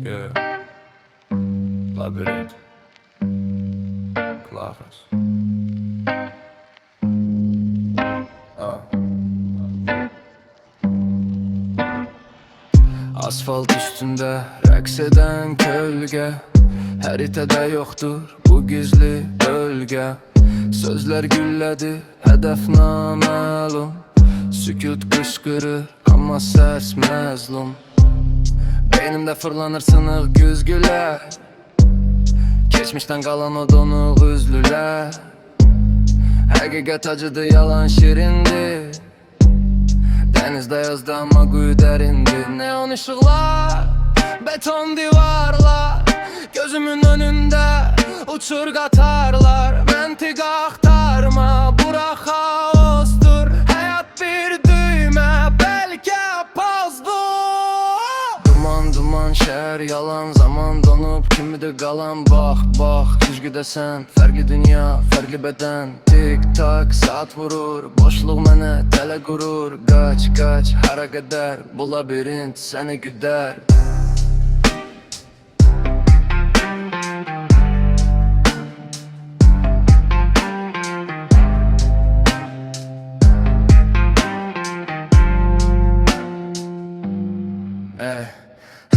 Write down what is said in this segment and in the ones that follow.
Yeah. Labirint. Klavers. Asfalt üstünde rəqs edən kölgə, Xəritədə yoxdur bu gizli bölgə. Sözlər güllədi, hədəf naməlum. Sükut qışqırır, amma səs məzlum. Beynimdə fırlanır sınıq güzgülər, keçmişdən qalan o donuq üzlülər. Həqiqət acıdı, yalan şirindi. Dənizdə yazdı amma quyu dərindi. Neon ışıqlar, beton divarlar, gözümün önündə uçur qatarlar. Məntiq axtarma, bura xaosdur. Həyat bir düymə, bəlkə pozdur. Duman duman şəhər yalan, zaman donub kimidir qalan. Bax bax güzgüdəsən, fərqli dünya, fərqli bədən. Tik tak saat vurur, boşluq mənə tələ qurur. Qaç qaç hara qədər, bu labirint səni güdər.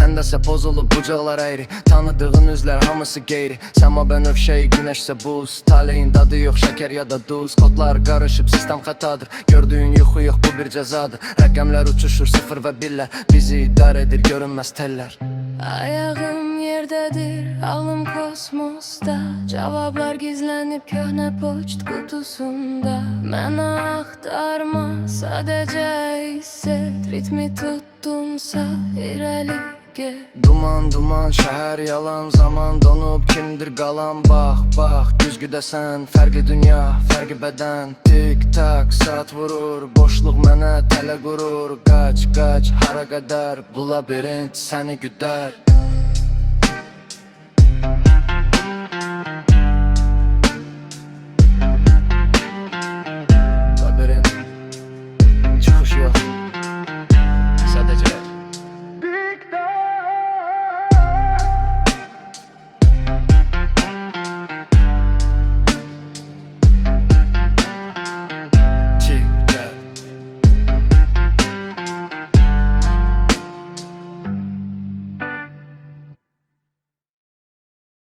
Həndəsə pozulub bucaqlar əyri, tanıdığın üzlər hamısı qeyri. Səma bənövşəyi, günəşsə buz, taleyin dadı yox, şəkər ya da duz. Kodlar qarışıb, sistem xətadır, gördüyün yuxu yox, bu bir cəzadır. Rəqəmlər uçuşur, sıfır və birlər, bizi idarə edir görünməz tellər. Ayağım yerdədir, alım kosmosda, cavablar gizlənib köhnə poçt qutusunda. Mənə axtarma, sadəcə hiss et, ritmi tutdunsa irəli get. Duman duman şəhər yalan, zaman donub kimdir qalan. Bax bax güzgüdəsən, fərqli dünya, fərqli bədən. Tik tak saat vurur, boşluq mənə tələ qurur. Qaç qaç hara qədər, bu labirint səni güdər.